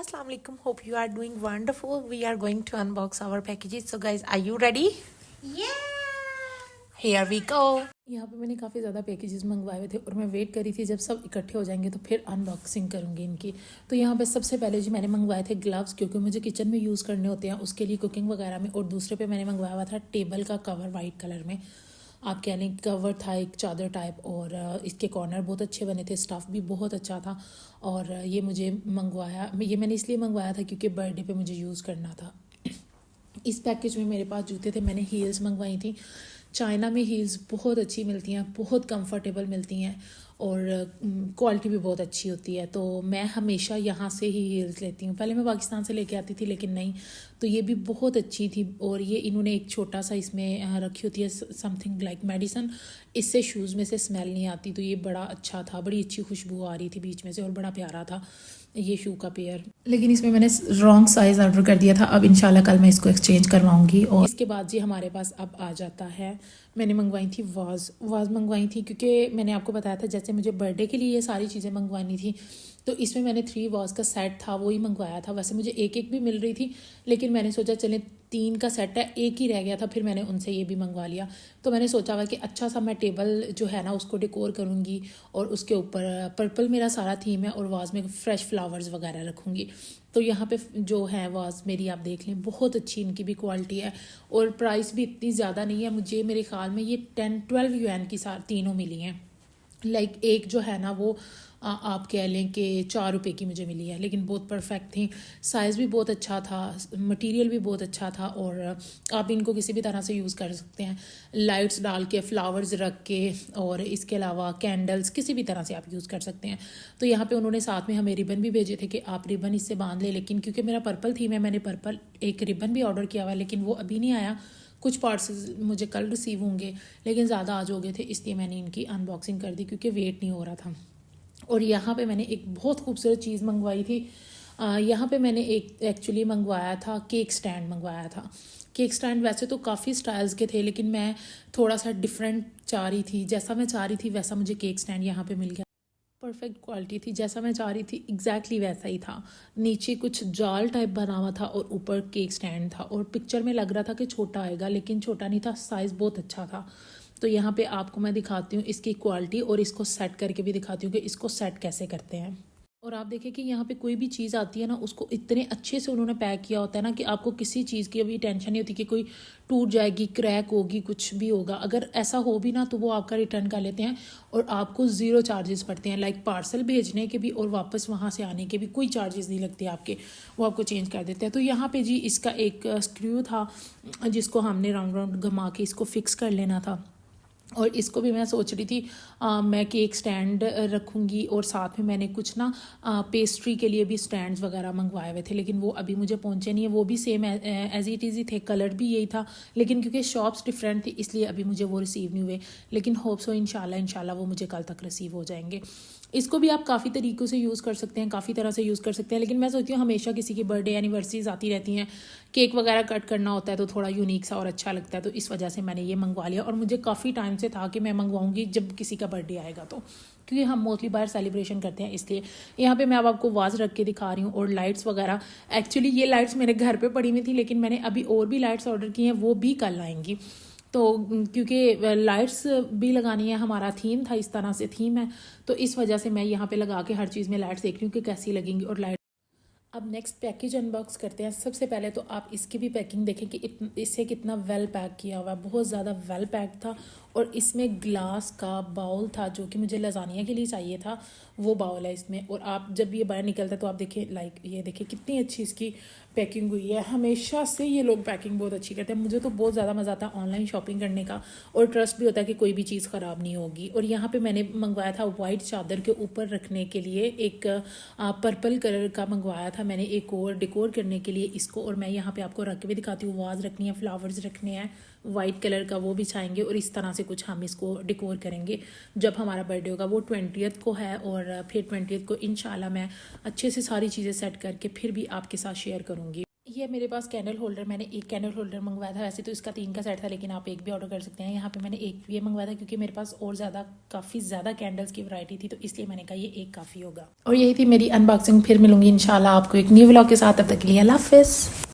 Assalamu alaikum. Hope you are doing wonderful. We are going to unbox our packages. So guys, are you ready? Yeah! Here we go. यहाँ पे मैंने काफ़ी ज़्यादा packages मंगवाए हुए थे और मैं वेट करी थी जब सब इकट्ठे हो जाएंगे तो फिर अनबॉक्सिंग करूँगी इनकी। तो यहाँ पे सबसे पहले जो मैंने मंगवाए थे ग्लव्स, क्योंकि मुझे किचन में यूज़ करने होते हैं उसके लिए, कुकिंग वगैरह में। और दूसरे पे मैंने मंगवाया हुआ था टेबल का कवर वाइट कलर में, आप कह लें कवर था एक चादर टाइप। और इसके कॉर्नर बहुत अच्छे बने थे, स्टफ़ भी बहुत अच्छा था। और ये मुझे मंगवाया, ये मैंने इसलिए मंगवाया था क्योंकि बर्थडे पे मुझे यूज़ करना था। इस पैकेज में मेरे पास जूते थे, मैंने हील्स मंगवाई थी। चाइना में हील्स बहुत अच्छी मिलती हैं, बहुत कंफर्टेबल मिलती हैं और क्वालिटी भी बहुत अच्छी होती है। तो मैं हमेशा यहाँ से ही हील्स लेती हूँ। पहले मैं पाकिस्तान से लेके आती थी लेकिन नहीं, तो ये भी बहुत अच्छी थी। और ये इन्होंने एक छोटा सा इसमें रखी होती है समथिंग लाइक मेडिसन, इससे शूज़ में से स्मेल नहीं आती। तो ये बड़ा अच्छा था, बड़ी अच्छी खुशबू आ रही थी बीच में से और बड़ा प्यारा था ये शू का पेयर। लेकिन इसमें मैंने रॉन्ग साइज़ ऑर्डर कर दिया था। अब इंशाल्लाह कल मैं इसको एक्सचेंज करवाऊंगी। और इसके बाद जी हमारे पास अब आ जाता है, मैंने मंगवाई थी वाज मंगवाई थी क्योंकि मैंने आपको बताया था जैसे मुझे बर्थडे के लिए ये सारी चीज़ें मंगवानी थी। तो इसमें मैंने 3 वाज का सेट था वो ही मंगवाया था। वैसे मुझे एक एक भी मिल रही थी लेकिन मैंने सोचा चलें 3 का सेट है, एक ही रह गया था, फिर मैंने उनसे ये भी मंगवा लिया। तो मैंने सोचा हुआ कि अच्छा सा मैं टेबल जो है ना उसको डेकोर करूँगी और उसके ऊपर पर्पल मेरा सारा थीम है और वाज में फ्रेश फ्लावर्स वगैरह रखूँगी। तो यहाँ पे जो है वाज मेरी आप देख लें, बहुत अच्छी इनकी भी क्वालिटी है और प्राइस भी इतनी ज़्यादा नहीं है। मुझे मेरे ख्याल में ये 10-12 यूएन की तीनों मिली हैं। लाइक एक जो है ना वो आप कह लें कि 4 रुपए की मुझे मिली है, लेकिन बहुत परफेक्ट थी। साइज़ भी बहुत अच्छा था, मटेरियल भी बहुत अच्छा था और आप इनको किसी भी तरह से यूज़ कर सकते हैं, लाइट्स डाल के, फ्लावर्स रख के, और इसके अलावा कैंडल्स, किसी भी तरह से आप यूज़ कर सकते हैं। तो यहाँ पे उन्होंने साथ में हमें रिबन भी भेजे थे कि आप रिबन इससे बांध लें, लेकिन क्योंकि मेरा पर्पल थीम है मैंने पर्पल एक रिबन भी ऑर्डर किया हुआ है लेकिन वो अभी नहीं आया। कुछ पार्ट्स मुझे कल रिसीव होंगे लेकिन ज़्यादा आज हो गए थे, इसलिए मैंने इनकी अनबॉक्सिंग कर दी क्योंकि वेट नहीं हो रहा था। और यहाँ पे मैंने एक बहुत खूबसूरत चीज़ मंगवाई थी। यहाँ पे मैंने एक एक्चुअली मंगवाया था केक स्टैंड मंगवाया था। केक स्टैंड वैसे तो काफ़ी स्टाइल्स के थे लेकिन मैं थोड़ा सा डिफरेंट चाह रही थी, जैसा मैं चाह रही थी वैसा मुझे केक स्टैंड यहाँ पे मिल गया। परफेक्ट क्वालिटी थी, जैसा मैं चाह रही थी एग्जैक्टली वैसा ही था। नीचे कुछ जाल टाइप बना हुआ था और ऊपर केक स्टैंड था और पिक्चर में लग रहा था कि छोटा आएगा लेकिन छोटा नहीं था, साइज़ बहुत अच्छा था। तो यहाँ पे आपको मैं दिखाती हूँ इसकी क्वालिटी और इसको सेट करके भी दिखाती हूँ कि इसको सेट कैसे करते हैं। और आप देखें कि यहाँ पे कोई भी चीज़ आती है ना उसको इतने अच्छे से उन्होंने पैक किया होता है ना कि आपको किसी चीज़ की अभी टेंशन नहीं होती कि कोई टूट जाएगी, क्रैक होगी, कुछ भी होगा। अगर ऐसा हो भी ना तो वो आपका रिटर्न कर लेते हैं और आपको 0 चार्जेस पड़ते हैं। लाइक पार्सल भेजने के भी और वापस वहाँ से आने के भी कोई चार्जेस नहीं लगते आपके, वो आपको चेंज कर देते हैं। तो यहाँ पर जी इसका एक स्क्रू था जिसको हमने राउंड राउंड घुमा के इसको फिक्स कर लेना था। और इसको भी मैं सोच रही थी मैं केक स्टैंड रखूँगी और साथ में मैंने कुछ ना पेस्ट्री के लिए भी स्टैंड्स वगैरह मंगवाए हुए थे लेकिन वो अभी मुझे पहुँचे नहीं है। वो भी सेम एज इट इज़ ही थे, कलर भी यही था लेकिन क्योंकि शॉप्स डिफरेंट थी इसलिए अभी मुझे वो रिसीव नहीं हुए, लेकिन होप सो इंशाल्लाह वो मुझे कल तक रिसीव हो जाएंगे। इसको भी आप काफ़ी तरीक़ों से यूज़ कर सकते हैं, काफ़ी तरह से यूज़ कर सकते हैं, लेकिन मैं सोचती हूँ हमेशा किसी की बर्थडे एनिवर्सरीज आती रहती हैं, केक वगैरह कट करना होता है तो थोड़ा यूनिक सा और अच्छा लगता है। तो इस वजह से मैंने ये मंगवा लिया और मुझे काफ़ी टाइम से था कि मैं मंगवाऊंगी जब किसी का बर्थडे आएगा, तो क्योंकि हम मोस्टली बाहर सेलिब्रेशन करते हैं इसलिए। यहाँ पे मैं अब आपको वाज रख के दिखा रही हूँ और लाइट्स वगैरह। एक्चुअली ये लाइट्स मेरे घर पे पड़ी हुई थी लेकिन मैंने अभी और भी लाइट्स ऑर्डर की हैं, वो भी कल आएंगी। तो क्योंकि लाइट्स भी लगानी है, हमारा थीम था, इस तरह से थीम है, तो इस वजह से मैं यहाँ पे लगा के हर चीज़ में लाइट्स देख रही हूँ कि कैसी लगेंगी। और लाइट अब नेक्स्ट पैकेज अनबॉक्स करते हैं। सबसे पहले तो आप इसकी भी पैकिंग देखें कि इसे कितना वेल पैक किया हुआ है, बहुत ज़्यादा वेल पैक था। और इसमें ग्लास का बाउल था जो कि मुझे लजानिया के लिए चाहिए था, वो बाउल है इसमें। और आप जब ये बाहर निकलता है तो आप देखें, लाइक ये देखें कितनी अच्छी इसकी पैकिंग हुई है। हमेशा से ये लोग पैकिंग बहुत अच्छी करते हैं, मुझे तो बहुत ज़्यादा मज़ा आता है ऑनलाइन शॉपिंग करने का और ट्रस्ट भी होता है कि कोई भी चीज़ ख़राब नहीं होगी। और यहाँ पे मैंने मंगवाया था वाइट चादर के ऊपर रखने के लिए एक पर्पल कलर का मंगवाया था मैंने, एक और डेकोर करने के लिए इसको। और मैं यहाँ पे आपको रख के भी दिखाती हूँ, वाज रखनी है, फ्लावर्स रखने हैं, वाइट कलर का वो बिछाएंगे और इस तरह से कुछ हम इसको डेकोर करेंगे जब हमारा बर्थडे होगा। वो 20th को है और फिर 20th को इंशाल्लाह मैं अच्छे से सारी चीज़ें सेट करके फिर भी आपके साथ शेयर करूँगी। ये मेरे पास कैंडल होल्डर, मैंने एक कैंडल होल्डर मंगवाया था। वैसे तो इसका 3 का सेट था, लेकिन आप एक भी ऑर्डर कर सकते हैं। यहाँ पे मैंने एक ये मंगवाया था क्योंकि मेरे पास और काफ़ी ज़्यादा कैंडल्स की वैरायटी थी, तो इसलिए मैंने कहा ये एक काफ़ी होगा। और यही थी मेरी अनबॉक्सिंग। फिर मिलूंगी इंशाल्लाह आपको एक न्यू व्लॉग के साथ। तब तक के लिए अल्लाह हाफिज़।